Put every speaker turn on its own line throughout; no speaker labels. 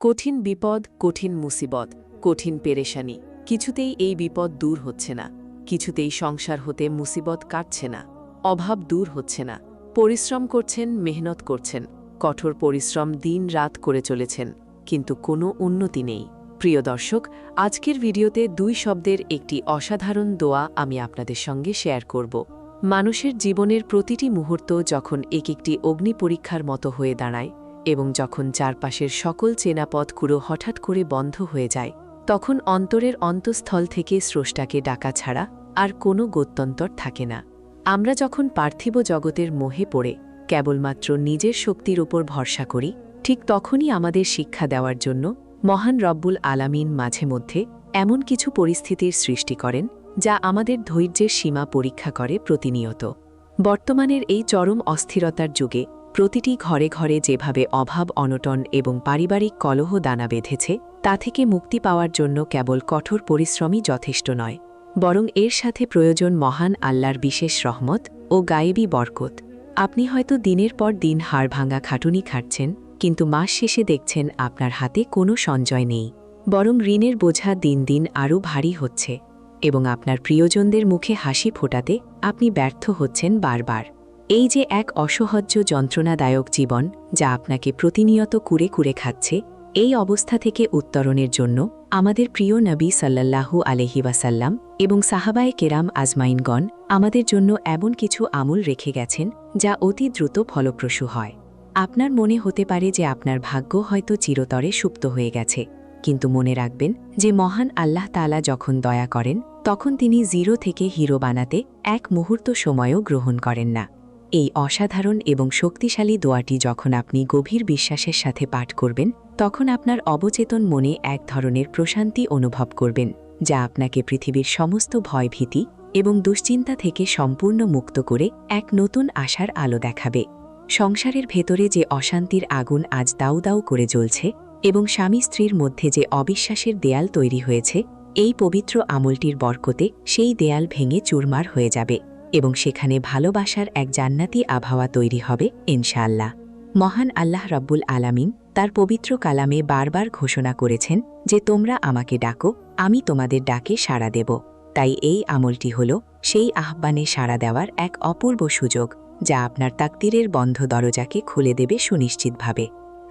কঠিন বিপদ, কঠিন মুসিবত, কঠিন পেরেশানি, কিছুতেই এই বিপদ দূর হচ্ছে না। কিছুতেই সংসার হতে মুসিবত কাটছে না। অভাব দূর হচ্ছে না। পরিশ্রম করছেন, মেহনত করছেন, কঠোর পরিশ্রম দিন রাত করে চলেছেন, কিন্তু কোনো উন্নতি নেই। প্রিয় দর্শক, আজকের ভিডিওতে 2 শব্দের একটি অসাধারণ দোয়া আমি আপনাদের সঙ্গে শেয়ার করব। মানুষের জীবনের প্রতিটি মুহূর্ত যখন একটি অগ্নি পরীক্ষার মতো হয়ে দাঁড়ায় এবং যখন চারপাশের সকল চেনা পথগুলো হঠাৎ করে বন্ধ হয়ে যায়, তখন অন্তরের অন্তঃস্থল থেকে স্রষ্টাকে ডাকা ছাড়া আর কোনো গত্যন্তর থাকে না। আমরা যখন পার্থিব জগতের মোহে পড়ে কেবলমাত্র নিজের শক্তির উপর ভরসা করি, ঠিক তখনই আমাদের শিক্ষা দেওয়ার জন্য মহান রব্বুল আলামিন মাঝে মধ্যে এমন কিছু পরিস্থিতির সৃষ্টি করেন যা আমাদের ধৈর্যের সীমা পরীক্ষা করে প্রতিনিয়ত। বর্তমানের এই চরম অস্থিরতার যুগে প্রতিটি ঘরে ঘরে যেভাবে অভাব, অনটন এবং পারিবারিক কলহ দানা বেঁধেছে, তা থেকে মুক্তি পাওয়ার জন্য কেবল কঠোর পরিশ্রমই যথেষ্ট নয়, বরং এর সাথে প্রয়োজন মহান আল্লাহর বিশেষ রহমত ও গায়েবী বরকত। আপনি হয়তো দিনের পর দিন হাড়ভাঙা খাটুনি খাটছেন, কিন্তু মাস শেষে দেখছেন আপনার হাতে কোনো সঞ্চয় নেই, বরং ঋণের বোঝা দিন দিন আরও ভারী হচ্ছে এবং আপনার প্রিয়জনদের মুখে হাসি ফোটাতে আপনি ব্যর্থ হচ্ছেন বারবার। এই যে এক অসহ্য যন্ত্রণাদায়ক জীবন যা আপনাকে প্রতিনিয়ত কুরে কুরে খাচ্ছে, এই অবস্থা থেকে উত্তরণের জন্য আমাদের প্রিয় নবী সাল্লাল্লাহু আলাইহি ওয়াসাল্লাম এবং সাহাবায়ে কেরাম আজমাইনগণ আমাদের জন্য এমন কিছু আমল রেখে গেছেন যা অতি দ্রুত ফলপ্রসূ হয়। আপনার মনে হতে পারে যে আপনার ভাগ্য হয়তো চিরতরে সুপ্ত হয়ে গেছে, কিন্তু মনে রাখবেন যে মহান আল্লাহ তাআলা যখন দয়া করেন তখন তিনি 0 থেকে হিরো বানাতে এক মুহূর্ত সময়ও গ্রহণ করেন না। এই অসাধারণ এবং শক্তিশালী দোয়াটি যখন আপনি গভীর বিশ্বাসের সাথে পাঠ করবেন, তখন আপনার অবচেতন মনে এক ধরনের প্রশান্তি অনুভব করবেন, যা আপনাকে পৃথিবীর সমস্ত ভয়ভীতি এবং দুশ্চিন্তা থেকে সম্পূর্ণ মুক্ত করে এক নতুন আশার আলো দেখাবে। সংসারের ভেতরে যে অশান্তির আগুন আজ দাউ দাউ করে জ্বলছে এবং স্বামী স্ত্রীর মধ্যে যে অবিশ্বাসের দেয়াল তৈরি হয়েছে, এই পবিত্র আমলটির বরকতে সেই দেয়াল ভেঙে চুরমার হয়ে যাবে এবং সেখানে ভালোবাসার এক জান্নাতি আবহাওয়া তৈরি হবে ইনশাআল্লাহ। মহান আল্লাহ রব্বুল আলামিন তার পবিত্র কালামে বারবার ঘোষণা করেছেন যে তোমরা আমাকে ডাকো, আমি তোমাদের ডাকে সাড়া দেব। তাই এই আমলটি হল সেই আহ্বানে সাড়া দেওয়ার এক অপূর্ব সুযোগ যা আপনার তাকদীরের বন্ধ দরজাকে খুলে দেবে সুনিশ্চিতভাবে।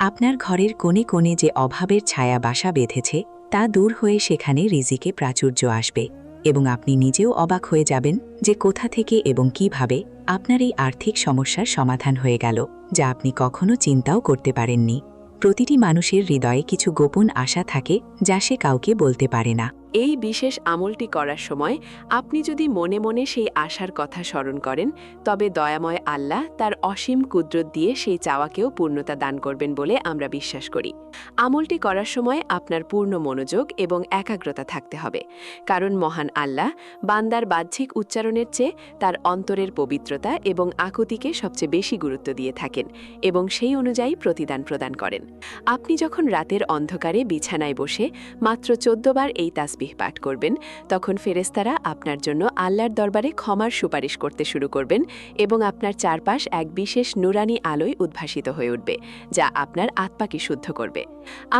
আপনার ঘরের কোণে কোণে যে অভাবের ছায়া বাসা বেঁধেছে তা দূর হয়ে সেখানে রিজিকে প্রাচুর্য আসবে এবং আপনি নিজেও অবাক হয়ে যাবেন যে কোথা থেকে এবং কিভাবে আপনার এই আর্থিক সমস্যার সমাধান হয়ে গেল, যা আপনি কখনো চিন্তাও করতে পারেননি। প্রতিটি মানুষের হৃদয়ে কিছু গোপন আশা থাকে যা সে কাউকে বলতে পারে না।
এই বিশেষ আমলটি করার সময় আপনি যদি মনে মনে সেই আশার কথা স্মরণ করেন, তবে দয়াময় আল্লাহ তার অসীম কুদরত দিয়ে সেই চাওয়াকেও পূর্ণতা দান করবেন বলে আমরা বিশ্বাস করি। আমলটি করার সময় আপনার পূর্ণ মনোযোগ এবং একাগ্রতা থাকতে হবে, কারণ মহান আল্লাহ বান্দার বাহ্যিক উচ্চারণের চেয়ে তার অন্তরের পবিত্রতা এবং আকুতিকে সবচেয়ে বেশি গুরুত্ব দিয়ে থাকেন এবং সেই অনুযায়ী প্রতিদান প্রদান করেন। আপনি যখন রাতের অন্ধকারে বিছানায় বসে মাত্র 14 বার এই তাসবিহ পাঠ করবেন, তখন ফেরেশতারা আপনার জন্য আল্লাহর দরবারে ক্ষমার সুপারিশ করতে শুরু করবেন এবং আপনার চারপাশ এক বিশেষ নুরানি আলোয় উদ্ভাসিত হয়ে উঠবে, যা আপনার আত্মাকে শুদ্ধ করবে।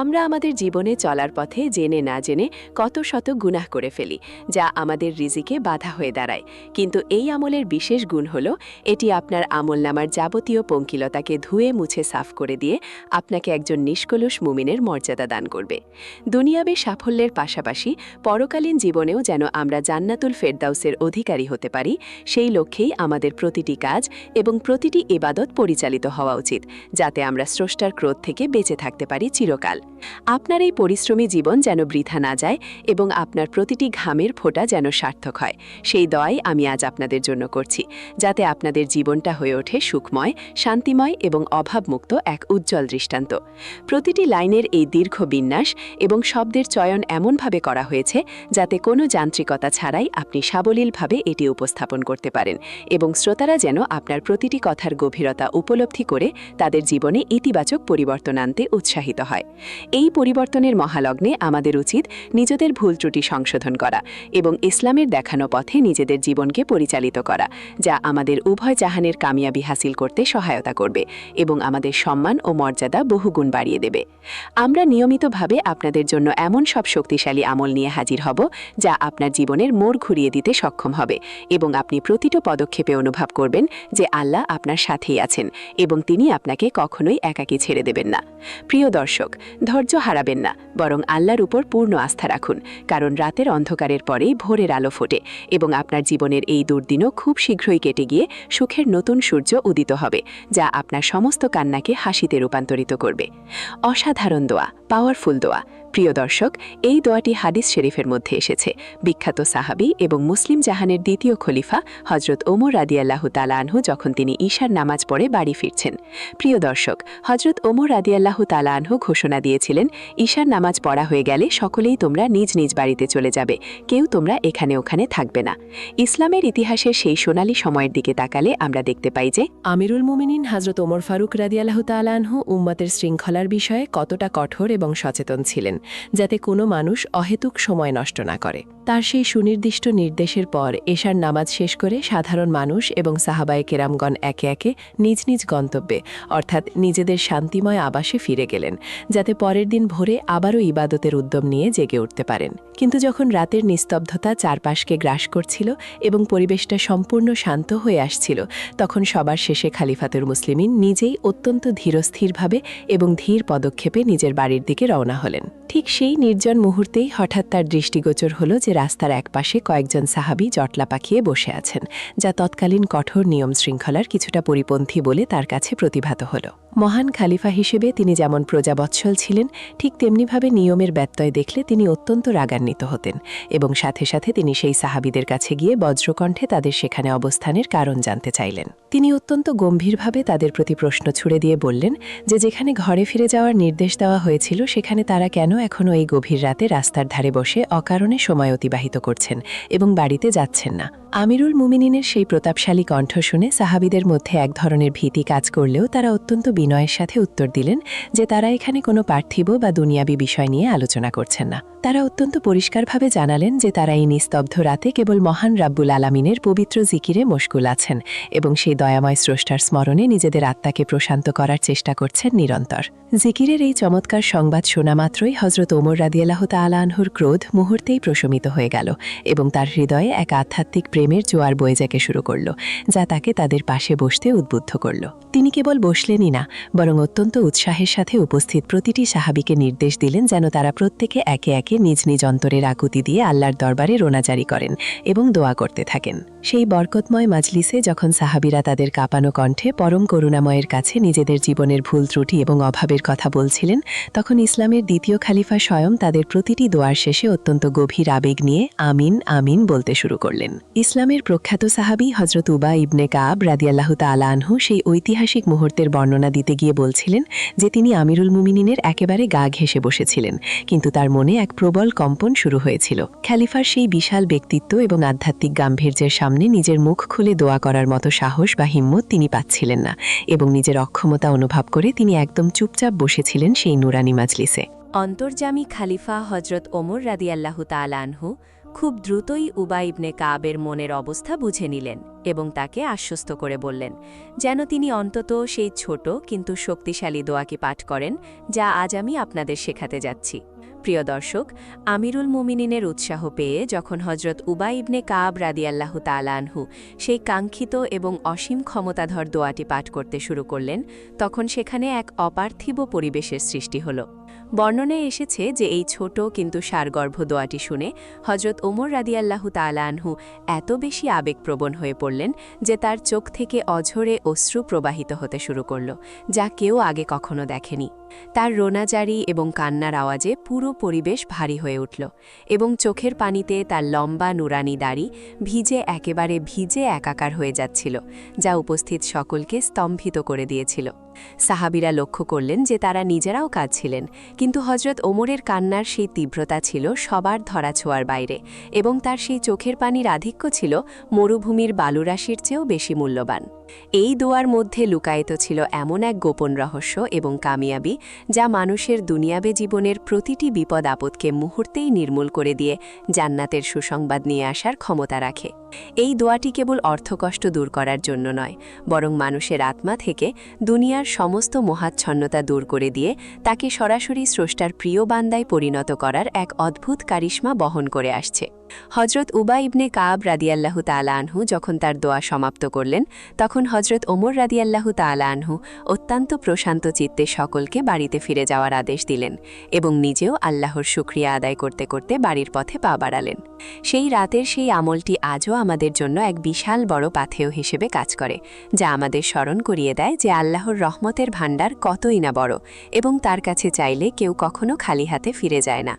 আমরা আমাদের জীবনে চলার পথে জেনে না জেনে কত শত গুনাহ করে ফেলি, যা আমাদের রিজিকে বাধা হয়ে দাঁড়ায়, কিন্তু এই আমলের বিশেষ গুণ হল এটি আপনার আমলনামার যাবতীয় পঙ্কিলতাকে ধুয়ে মুছে সাফ করে দিয়ে আপনাকে একজন নিষ্কলুষ মুমিনের মর্যাদা দান করবে। দুনিয়াবী সাফল্যের পাশাপাশি পরকালীন জীবনেও যেন আমরা জান্নাতুল ফেরদাউসের অধিকারী হতে পারি, সেই লক্ষ্যেই আমাদের প্রতিটি কাজ এবং প্রতিটি ইবাদত পরিচালিত হওয়া উচিত, যাতে আমরা স্রষ্টার ক্রোধ থেকে বেঁচে থাকতে পারি চিরকাল। আপনার এই পরিশ্রমী জীবন যেন বৃথা না যায় এবং আপনার প্রতিটি ঘামের ফোঁটা যেন সার্থক হয়, সেই দোয়াই আমি আজ আপনাদের জন্য করছি, যাতে আপনাদের জীবনটা হয়ে ওঠে সুখময়, শান্তিময় এবং অভাবমুক্ত এক উজ্জ্বল দৃষ্টান্ত। প্রতিটি লাইনের এই দীর্ঘ বিন্যাস এবং শব্দের চয়ন এমনভাবে করা হয়েছে হয়েছে যাতে কোনো যান্ত্রিকতা ছাড়াই আপনি সাবলীলভাবে এটি উপস্থাপন করতে পারেন এবং শ্রোতারা যেন আপনার প্রতিটি কথার গভীরতা উপলব্ধি করে তাদের জীবনে ইতিবাচক পরিবর্তন আনতে উৎসাহিত হয়। এই পরিবর্তনের মহালগ্নে আমাদের উচিত নিজেদের ভুল ত্রুটি সংশোধন করা এবং ইসলামের দেখানো পথে নিজেদের জীবনকে পরিচালিত করা, যা আমাদের উভয় জাহানের কামিয়াবি হাসিল করতে সহায়তা করবে এবং আমাদের সম্মান ও মর্যাদা বহুগুণ বাড়িয়ে দেবে। আমরা নিয়মিতভাবে আপনাদের জন্য এমন সব শক্তিশালী আমল নিয়ে হাজির হব যা আপনার জীবনের মোড় ঘুরিয়ে দিতে সক্ষম হবে এবং আপনি প্রতিটি পদক্ষেপে অনুভব করবেন যে আল্লাহ আপনার সাথেই আছেন এবং তিনি আপনাকে কখনোই একাকী ছেড়ে দেবেন না। প্রিয় দর্শক, ধৈর্য হারাবেন না, বরং আল্লাহর উপর পূর্ণ আস্থা রাখুন, কারণ রাতের অন্ধকারের পরেই ভোরের আলো ফোটে এবং আপনার জীবনের এই দুর্দিনও খুব শীঘ্রই কেটে গিয়ে সুখের নতুন সূর্য উদিত হবে, যা আপনার সমস্ত কান্নাকে হাসিতে রূপান্তরিত করবে। অসাধারণ দোয়া, পাওয়ারফুল দোয়া। প্রিয় দর্শক, এই দোয়াটি হাদিস শরীফের মধ্যে এসেছে। বিখ্যাত সাহাবী এবং মুসলিম জাহানের দ্বিতীয় খলিফা হজরত ওমর রাদিয়াল্লাহু তাআলা আনহু যখন তিনি ঈশার নামাজ পড়ে বাড়ি ফিরছেন। প্রিয় দর্শক, হজরত ওমর রাদিয়াল্লাহু তাআলা আনহু ঘোষণা দিয়েছিলেন, ঈশার নামাজ পড়া হয়ে গেলে সকলেই তোমরা নিজ নিজ বাড়িতে চলে যাবে, কেউ তোমরা এখানে ওখানে থাকবে না। ইসলামের ইতিহাসের সেই সোনালী সময়ের দিকে তাকালে আমরা দেখতে পাই যে
আমিরুল মুমিনিন হযরত ওমর ফারুক রাদিয়াল্লাহু তাআলা আনহু উম্মতের শৃঙ্খলার বিষয়ে কতটা কঠোর এবং সচেতন ছিলেন, যাতে কোনো মানুষ অহেতুক সময় নষ্ট না করে। তার সেই সুনির্দিষ্ট নির্দেশের পর এশার নামাজ শেষ করে সাধারণ মানুষ এবং সাহাবায়ে কেরামগণ একে একে নিজ নিজ গন্তব্যে অর্থাৎ নিজেদের শান্তিময় আবাসে ফিরে গেলেন, যাতে পরের দিন ভোরে আবারও ইবাদতের উদ্যম নিয়ে জেগে উঠতে পারেন। কিন্তু যখন রাতের নিস্তব্ধতা চারপাশকে গ্রাস করছিল এবং পরিবেশটা সম্পূর্ণ শান্ত হয়ে আসছিল, তখন সবার শেষে খালিফাতুল মুসলিমিন নিজেই অত্যন্ত ধীরস্থিরভাবে এবং ধীর পদক্ষেপে নিজের বাড়ির দিকে রওনা হলেন। ঠিক সেই নির্জন মুহূর্তেই হঠাৎ তার দৃষ্টিগোচর হল যে রাস্তার একপাশে কয়েকজন সাহাবী জটলা পাকিয়ে বসে আছেন, যা তৎকালীন কঠোর নিয়ম শৃঙ্খলার কিছুটা পরিপন্থী বলে তার কাছে প্রতিভাত হল। মহান খালিফা হিসেবে তিনি যেমন প্রজাবৎসল ছিলেন, ঠিক তেমনিভাবে নিয়মের ব্যত্যয় দেখলে তিনি অত্যন্ত রাগান্বিত হতেন এবং সাথে সাথে তিনি সেই সাহাবীদের কাছে গিয়ে বজ্রকণ্ঠে তাদের সেখানে অবস্থানের কারণ জানতে চাইলেন। তিনি অত্যন্ত গম্ভীরভাবে তাদের প্রতি প্রশ্ন ছুড়ে দিয়ে বললেন যে যেখানে ঘরে ফিরে যাওয়ার নির্দেশ দেওয়া হয়েছিল সেখানে তারা কেন এখনও এই গভীর রাতে রাস্তার ধারে বসে অকারণে সময় অতিবাহিত করছেন এবং বাড়িতে যাচ্ছেন না। আমিরুল মুমিনিনের সেই প্রতাপশালী কণ্ঠ শুনে সাহাবীদের মধ্যে এক ধরনের ভীতি কাজ করলেও তারা অত্যন্ত বিনয়ের সাথে উত্তর দিলেন যে তারা এখানে কোনো পার্থিব বা দুনিয়াবী বিষয় নিয়ে আলোচনা করছেন না। তারা অত্যন্ত পরিষ্কারভাবে জানালেন যে তারা এই নিস্তব্ধ রাতে কেবল মহান রাব্বুল আলামিনের পবিত্র জিকিরে মশগুল আছেন এবং সেই দয়াময় স্রষ্টার স্মরণে নিজেদের আত্মাকে প্রশান্ত করার চেষ্টা করছেন নিরন্তর। জিকিরের এই চমৎকার সংবাদ শোনা মাত্রই হযরত ওমর রাদিয়াল্লাহু তাআলা আনহুর ক্রোধ মুহূর্তেই প্রশমিত হয়ে গেল এবং তার হৃদয়ে এক আধ্যাত্মিক প্রেমের জোয়ার বয়ে যেতে শুরু করল, যা তাকে তাদের পাশে বসতে উদ্বুদ্ধ করল। তিনি কেবল বসলেনই না, বরং অত্যন্ত উৎসাহের সাথে উপস্থিত প্রতিটি সাহাবীকে নির্দেশ দিলেন যেন তারা প্রত্যেকে একে একে নিজ নিজ অন্তরের আকুতি দিয়ে আল্লাহর দরবারে রোনাজারি করেন এবং দোয়া করতে থাকেন। সেই বরকতময় মাজলিসে যখন সাহাবীরা তাদের কাঁপানো কণ্ঠে পরম করুণাময়ের কাছে নিজেদের জীবনের ভুল ত্রুটি এবং অভাবের কথা বলছিলেন, তখন ইসলামের দ্বিতীয় খালিফা স্বয়ং তাদের প্রতিটি দোয়ার শেষে অত্যন্ত গভীর আবেগ নিয়ে আমিন আমিন বলতে শুরু করলেন। ইসলামের প্রখ্যাত সাহাবী হযরত উবা ইবনে কাব রাদিয়াল্লাহু তাআলা আনহু সেই ঐতিহাসিক মুহূর্তের বর্ণনা দিতে গিয়ে বলছিলেন যে তিনি আমিরুল মুমিনিনের একেবারে গা ঘেঁষে বসেছিলেন, কিন্তু তার মনে এক প্রবল কম্পন শুরু হয়েছিল। খালিফার সেই বিশাল ব্যক্তিত্ব এবং আধ্যাত্মিক গাম্ভীর্যের সামনে নিজের মুখ খুলে দোয়া করার মতো সাহস বা হিম্মত তিনি পাচ্ছিলেন না এবং নিজের অক্ষমতা অনুভব করে তিনি একদম চুপচাপ বসেছিলেন সেই নুরানি মাজলিসে।
অন্তর্যামী খালিফা হজরত ওমর রাদিয়াল্লাহু তাআলা আনহু খুব দ্রুতই উবা ইবনে কাবের মনের অবস্থা বুঝে নিলেন এবং তাকে আশ্বস্ত করে বললেন যেন তিনি অন্তত সেই ছোট কিন্তু শক্তিশালী দোয়াকে পাঠ করেন যা আজ আমি আপনাদের শেখাতে যাচ্ছি। প্রিয় দর্শক, আমিরুল মুমিনিনের উৎসাহ পেয়ে যখন হজরত উবা ইবনে কাব রাদিয়াল্লাহু তাআলা আনহু সেই কাঙ্ক্ষিত এবং অসীম ক্ষমতাধর দোয়াটি পাঠ করতে শুরু করলেন, তখন সেখানে এক অপার্থিব পরিবেশের সৃষ্টি হল। বর্ণনায় এসেছে যে এই ছোট কিন্তু সারগর্ভ দোয়াটি শুনে হজরত ওমর রাদিয়াল্লাহু তাআলা আনহু এত বেশি আবেগপ্রবণ হয়ে পড়লেন যে তার চোখ থেকে অঝরে অশ্রু প্রবাহিত হতে শুরু করল, যা কেউ আগে কখনো দেখেনি।
তার রোনাজারি এবং কান্নার আওয়াজে পুরো পরিবেশ ভারী হয়ে উঠল এবং চোখের পানিতে তার লম্বা নুরানি দাড়ি একেবারে ভিজে একাকার হয়ে যাচ্ছিল, যা উপস্থিত সকলকে স্তম্ভিত করে দিয়েছিল। সাহাবীরা লক্ষ্য করলেন যে তারা নিজেরাও কাঁদছিলেন, কিন্তু হজরত ওমরের কান্নার সেই তীব্রতা ছিল সবার ধরাছোঁয়ার বাইরে, এবং তার সেই চোখের পানির আধিক্য ছিল মরুভূমির বালুরাশির চেয়েও বেশি মূল্যবান। এই দোয়ার মধ্যে লুকায়িত ছিল এমন এক গোপন রহস্য এবং কামিয়াবি, যা মানুষের দুনিয়াবে জীবনের প্রতিটি বিপদ আপদকে মুহূর্তেই নির্মূল করে দিয়ে জান্নাতের সুসংবাদ নিয়ে আসার ক্ষমতা রাখে। এই দোয়াটি কেবল অর্থকষ্ট দূর করার জন্য নয়, বরং মানুষের আত্মা থেকে দুনিয়ার সমস্ত মোহাচ্ছন্নতা দূর করে দিয়ে তাকে সরাসরি স্রষ্টার প্রিয় বান্দায় পরিণত করার এক অদ্ভুত কারিশমা বহন করে আসছে। হজরত উবা ইবনে কাব রাদিয়াল্লাহু তাআলা আনহু যখন তার দোয়া সমাপ্ত করলেন, তখন হজরত ওমর রাদিয়াল্লাহু তাআলা আনহু অত্যন্ত প্রশান্ত চিত্তে সকলকে বাড়িতে ফিরে যাওয়ার আদেশ দিলেন এবং নিজেও আল্লাহর শুকরিয়া আদায় করতে করতে বাড়ির পথে পা বাড়ালেন। সেই রাতের সেই আমলটি আজও আমাদের জন্য এক বিশাল বড় পাথেয় হিসেবে কাজ করে, যা আমাদের স্মরণ করিয়ে দেয় যে আল্লাহর রহমতের ভাণ্ডার কতই না বড় এবং তার কাছে চাইলে কেউ কখনো খালি হাতে ফিরে যায় না।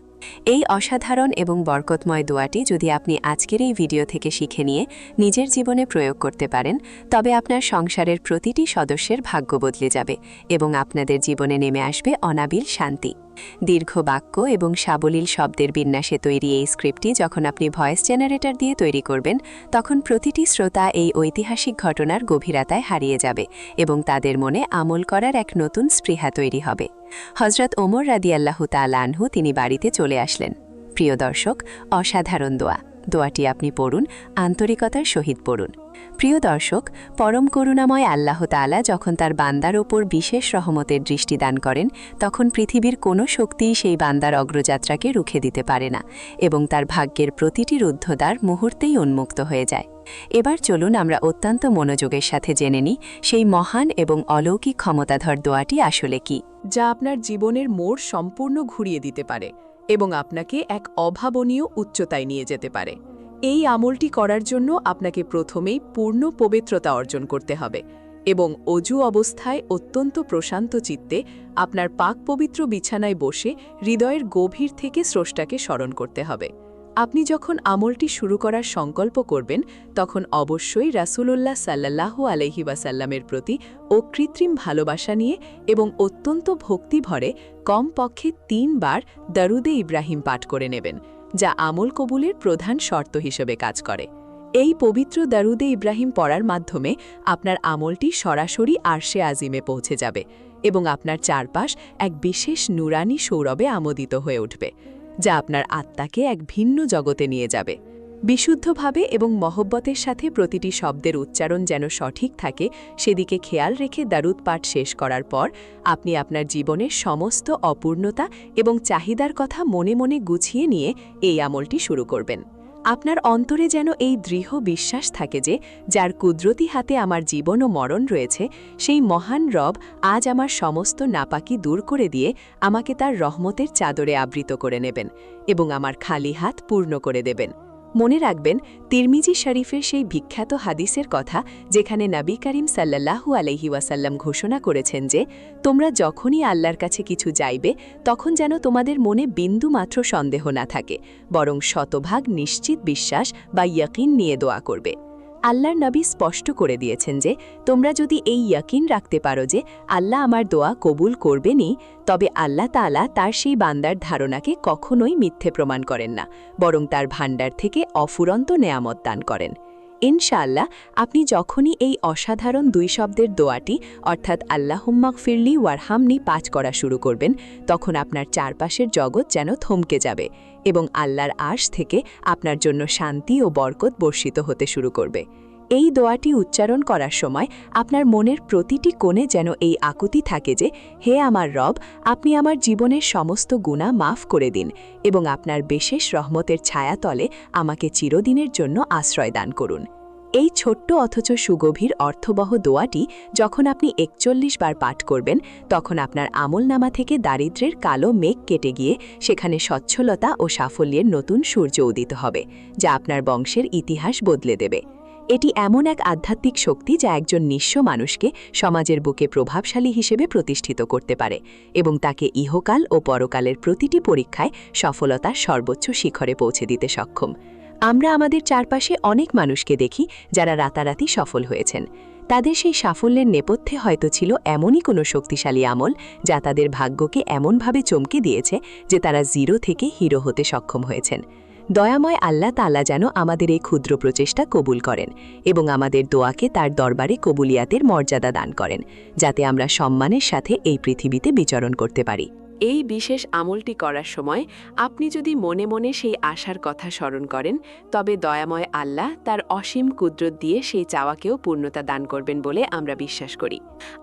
এই অসাধারণ এবং বরকতময় দোয়াটি যদি আপনি আজকের এই ভিডিও থেকে শিখে নিয়ে নিজের জীবনে প্রয়োগ করতে পারেন, তবে আপনার সংসারের প্রতিটি সদস্যের ভাগ্য বদলে যাবে এবং আপনাদের জীবনে নেমে আসবে অনাবিল শান্তি। দীর্ঘ বাক্য এবং সাবলীল শব্দের বিন্যাসে তৈরি এই স্ক্রিপ্টটি যখন আপনি ভয়েস জেনারেটর দিয়ে তৈরি করবেন, তখন প্রতিটি শ্রোতা এই ঐতিহাসিক ঘটনার গভীরতায় হারিয়ে যাবে এবং তাদের মনে আমল করার এক নতুন স্পৃহা তৈরি হবে। হজরত ওমর রাদিয়াল্লাহু তাআলা আনহু তিনি বাড়িতে চলে আসলেন। প্রিয় দর্শক, অসাধারণ দোয়াটি আপনি পড়ুন, আন্তরিকতার সহিত পড়ুন। প্রিয় দর্শক, পরম করুণাময় আল্লাহ তাআলা যখন তার বান্দার ওপর বিশেষ রহমতের দৃষ্টি দান করেন, তখন পৃথিবীর কোনো শক্তিই সেই বান্দার অগ্রযাত্রাকে রুখে দিতে পারে না এবং তার ভাগ্যের প্রতিটি রুদ্ধদ্বার মুহূর্তেই উন্মুক্ত হয়ে যায়। এবার চলুন আমরা অত্যন্ত মনোযোগের সাথে জেনে নিই সেই মহান এবং অলৌকিক ক্ষমতাধর দোয়াটি আসলে কি,
যা আপনার জীবনের মোড় সম্পূর্ণ ঘুরিয়ে দিতে পারে এবং আপনাকে এক অভাবনীয় উচ্চতায় নিয়ে যেতে পারে। এই আমলটি করার জন্য আপনাকে প্রথমেই পূর্ণ পবিত্রতা অর্জন করতে হবে এবং অজু অবস্থায় অত্যন্ত প্রশান্ত চিত্তে আপনার পাক পবিত্র বিছানায় বসে হৃদয়ের গভীর থেকে স্রষ্টাকে স্মরণ করতে হবে। আপনি যখন আমলটি শুরু করার সংকল্প করবেন, তখন অবশ্যই রাসূলুল্লাহ সাল্লাল্লাহু আলাইহি ওয়াসাল্লামের প্রতি অকৃত্রিম ভালোবাসা নিয়ে এবং অত্যন্ত ভক্তিভরে কমপক্ষে ৩ বার দরুদে ইব্রাহিম পাঠ করে নেবেন, যা আমল কবুলের প্রধান শর্ত হিসেবে কাজ করে। এই পবিত্র দরুদে ইব্রাহিম পড়ার মাধ্যমে আপনার আমলটি সরাসরি আরশে আজিমে পৌঁছে যাবে এবং আপনার চারপাশ এক বিশেষ নুরানি সৌরভে আমোদিত হয়ে উঠবে, যা আপনার আত্মাকে এক ভিন্ন জগতে নিয়ে যাবে। বিশুদ্ধভাবে এবং মহব্বতের সাথে প্রতিটি শব্দের উচ্চারণ যেন সঠিক থাকে সেদিকে খেয়াল রেখে দারুদ পাঠ শেষ করার পর আপনি আপনার জীবনের সমস্ত অপূর্ণতা এবং চাহিদার কথা মনে মনে গুছিয়ে নিয়ে এই আমলটি শুরু করবেন। আপনার অন্তরে যেন এই দৃঢ় বিশ্বাস থাকে যে যার কুদরতি হাতে আমার জীবন ও মরণ রয়েছে, সেই মহান রব আজ আমার সমস্ত নাপাকি দূর করে দিয়ে আমাকে তার রহমতের চাদরে আবৃত করে নেবেন এবং আমার খালি হাত পূর্ণ করে দেবেন। মনে রাখবেন তিরমিজি শরীফের সেই বিখ্যাত হাদিসের কথা, যেখানে নবী করিম সাল্লাল্লাহু আলাইহি ওয়াসাল্লাম ঘোষণা করেছেন যে তোমরা যখনই আল্লাহর কাছে কিছু চাইবে, তখন যেন তোমাদের মনে বিন্দু মাত্র সন্দেহ না থাকে, বরং শতভাগ নিশ্চিত বিশ্বাস বা ইয়াকিন নিয়ে দোয়া করবে। আল্লাহর নবী স্পষ্ট করে দিয়েছেন যে তোমরা যদি এই ইয়াকিন রাখতে পারো যে আল্লাহ আমার দোয়া কবুল করবেনই, তবে আল্লাহ তাআলা তার সেই বান্দার ধারণাকে কখনোই মিথ্যে প্রমাণ করেন না, বরং তার ভাণ্ডার থেকে অফুরন্ত নেয়ামত দান করেন। ইনশাআল্লাহ আপনি যখনই এই অসাধারণ 2 শব্দের দোয়াটি অর্থাৎ আল্লাহুম্মাগফিরলি ওয়ারহামনি পাঠ করা শুরু করবেন, তখন আপনার চারপাশের জগৎ যেন থমকে যাবে এবং আল্লাহর আরশ থেকে আপনার জন্য শান্তি ও বরকত বর্ষিত হতে শুরু করবে। এই দোয়াটি উচ্চারণ করার সময় আপনার মনের প্রতিটি কোণে যেন এই আকুতি থাকে যে হে আমার রব, আপনি আমার জীবনের সমস্ত গুনাহ মাফ করে দিন এবং আপনার বিশেষ রহমতের ছায়াতলে আমাকে চিরদিনের জন্য আশ্রয় দান করুন। এই ছোট্ট অথচ সুগভীর অর্থবহ দোয়াটি যখন আপনি 41 বার পাঠ করবেন, তখন আপনার আমলনামা থেকে দারিদ্র্যের কালো মেঘ কেটে গিয়ে সেখানে সচ্ছলতা ও সাফল্যের নতুন সূর্য উদিত হবে, যা আপনার বংশের ইতিহাস বদলে দেবে।
এটি এমন এক আধ্যাত্মিক শক্তি যা একজন নিঃস্ব মানুষকে সমাজের বুকে প্রভাবশালী হিসেবে প্রতিষ্ঠিত করতে পারে এবং তাকে ইহকাল ও পরকালের প্রতিটি পরীক্ষায় সফলতার সর্বোচ্চ শিখরে পৌঁছে দিতে সক্ষম। আমরা আমাদের চারপাশে অনেক মানুষকে দেখি যারা রাতারাতি সফল হয়েছেন। তাদের সেই সাফল্যের নেপথ্যে হয়তো ছিল এমনই কোনো শক্তিশালী আমল যা তাদের ভাগ্যকে এমনভাবে চমকে দিয়েছে যে তারা জিরো থেকে হিরো হতে সক্ষম হয়েছেন। দয়াময় আল্লাহ তাআলা যেন আমাদের এই ক্ষুদ্র প্রচেষ্টা কবুল করেন এবং আমাদের দোয়াকে তার দরবারে কবুলিয়াতের মর্যাদা দান করেন, যাতে আমরা সম্মানের সাথে এই পৃথিবীতে বিচরণ করতে পারি। এই বিশেষ আমলটি করার সময় আপনি যদি মনে মনে সেই আশার কথা স্মরণ করেন, তবে দয়াময় আল্লাহ তার অসীম কুদরত দিয়ে সেই চাওয়াকেও পূর্ণতা দান করবেন বলে আমরা বিশ্বাস করি।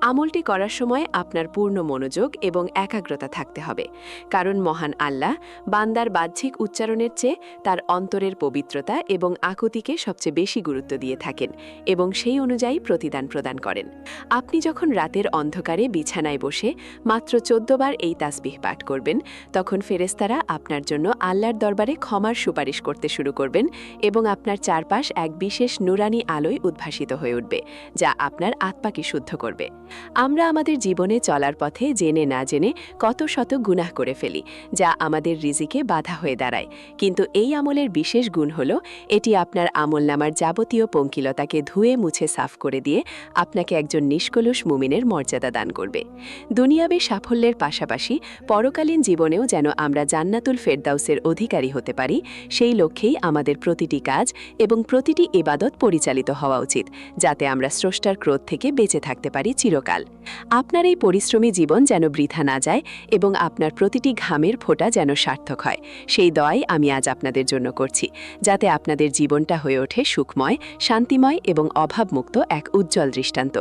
আমলটি করার সময় আপনার পূর্ণ মনোযোগ এবং একাগ্রতা থাকতে হবে, কারণ মহান আল্লাহ বান্দার বাহ্যিক উচ্চারণের চেয়ে তার অন্তরের পবিত্রতা এবং আকুতিকে সবচেয়ে বেশি গুরুত্ব দিয়ে থাকেন এবং সেই অনুযায়ী প্রতিদান প্রদান করেন। আপনি যখন রাতের অন্ধকারে বিছানায় বসে মাত্র 14 বার এই তাসবিহ পাঠ করবেন, তখন ফেরেশতারা আপনার জন্য আল্লাহর দরবারে ক্ষমার সুপারিশ করতে শুরু করবেন এবং আপনার চারপাশ এক বিশেষ নুরানি আলোয় উদ্ভাসিত হয়ে উঠবে, যা আপনার আত্মাকে শুদ্ধ করবে। আমরা আমাদের জীবনে চলার পথে জেনে না জেনে কত শত গুনাহ করে ফেলি, যা আমাদের রিজিকে বাধা হয়ে দাঁড়ায়, কিন্তু এই আমলের বিশেষ গুণ হল এটি আপনার আমলনামার যাবতীয় পঙ্কিলতাকে ধুয়ে মুছে সাফ করে দিয়ে আপনাকে একজন নিষ্কলুষ মুমিনের মর্যাদা দান করবে। দুনিয়াবী সাফল্যের পাশাপাশি পরকালীন জীবনেও যেন আমরা জান্নাতুল ফেরদাউসের অধিকারী হতে পারি, সেই লক্ষ্যেই আমাদের প্রতিটি কাজ এবং প্রতিটি ইবাদত পরিচালিত হওয়া উচিত, যাতে আমরা স্রষ্টার ক্রোধ থেকে বেঁচে থাকতে পারি চিরকাল। আপনার এই পরিশ্রমী জীবন যেন বৃথা না যায় এবং আপনার প্রতিটি ঘামের ফোঁটা যেন সার্থক হয়, সেই দোয়াই আমি আজ আপনাদের জন্য করছি, যাতে আপনাদের জীবনটা হয়ে ওঠে সুখময়, শান্তিময় এবং অভাবমুক্ত এক উজ্জ্বল দৃষ্টান্ত।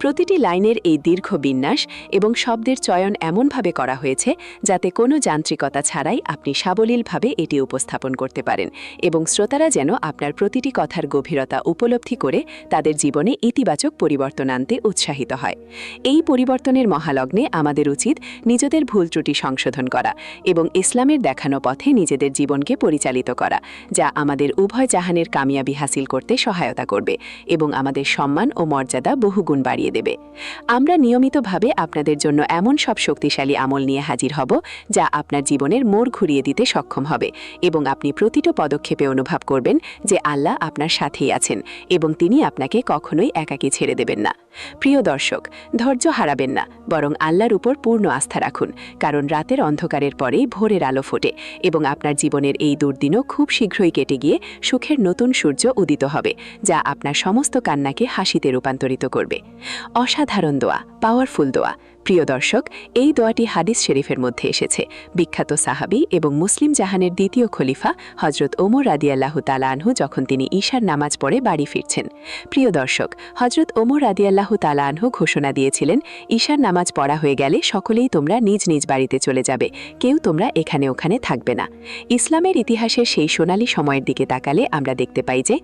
প্রতিটি লাইনের এই দীর্ঘ বিন্যাস এবং শব্দের চয়ন এমনভাবে করা হয়েছে যাতে কোনো যান্ত্রিকতা ছাড়াই আপনি সাবলীলভাবে এটি উপস্থাপন করতে পারেন এবং শ্রোতারা যেন আপনার প্রতিটি কথার গভীরতা উপলব্ধি করে তাদের জীবনে ইতিবাচক পরিবর্তন আনতে উৎসাহিত হয়। এই পরিবর্তনের মহালগ্নে আমাদের উচিত নিজেদের ভুল ত্রুটি সংশোধন করা এবং ইসলামের দেখানো পথে নিজেদের জীবনকে পরিচালিত করা, যা আমাদের উভয় জাহানের কামিয়াবি হাসিল করতে সহায়তা করবে এবং আমাদের সম্মান ও মর্যাদা বহুগুণ বাড়িয়ে দেবে। আমরা নিয়মিতভাবে আপনাদের জন্য এমন সব শক্তিশালী আমল নিয়ে হাজির হব যা আপনার জীবনের মোড় ঘুরিয়ে দিতে সক্ষম হবে এবং আপনি প্রতিটি পদক্ষেপে অনুভব করবেন যে আল্লাহ আপনার সাথেই আছেন এবং তিনি আপনাকে কখনোই একাকী ছেড়ে দেবেন না। প্রিয় দর্শক, ধৈর্য হারাবেন না, বরং আল্লাহর উপর পূর্ণ আস্থা রাখুন, কারণ রাতের অন্ধকারের পরেই ভোরের আলো ফোটে এবং আপনার জীবনের এই দুর্দিনও খুব শীঘ্রই কেটে গিয়ে সুখের নতুন সূর্য উদিত হবে, যা আপনার সমস্ত কান্নাকে হাসিতে রূপান্তরিত করবে। অসাধারণ দোয়া, পাওয়ারফুল দোয়া। প্রিয় দর্শক, এই দোয়াটি হাদিস শরীফের মধ্যে এসেছে। বিখ্যাত সাহাবী এবং মুসলিম জাহানের দ্বিতীয় খলিফা হজরত ওমর রাদিয়াল্লাহু তাআলা আনহু যখন তিনি ঈশার নামাজ পড়ে বাড়ি ফিরছেন। প্রিয় দর্শক, হজরত ওমর রাদিয়াল্লাহু তাআলা আনহু ঘোষণা দিয়েছিলেন, ঈশার নামাজ পড়া হয়ে গেলে সকলেই তোমরা নিজ নিজ বাড়িতে চলে যাবে, কেউ তোমরা এখানে ওখানে থাকবে না। ইসলামের ইতিহাসের সেই সোনালী সময়ের দিকে তাকালে আমরা দেখতে পাই যে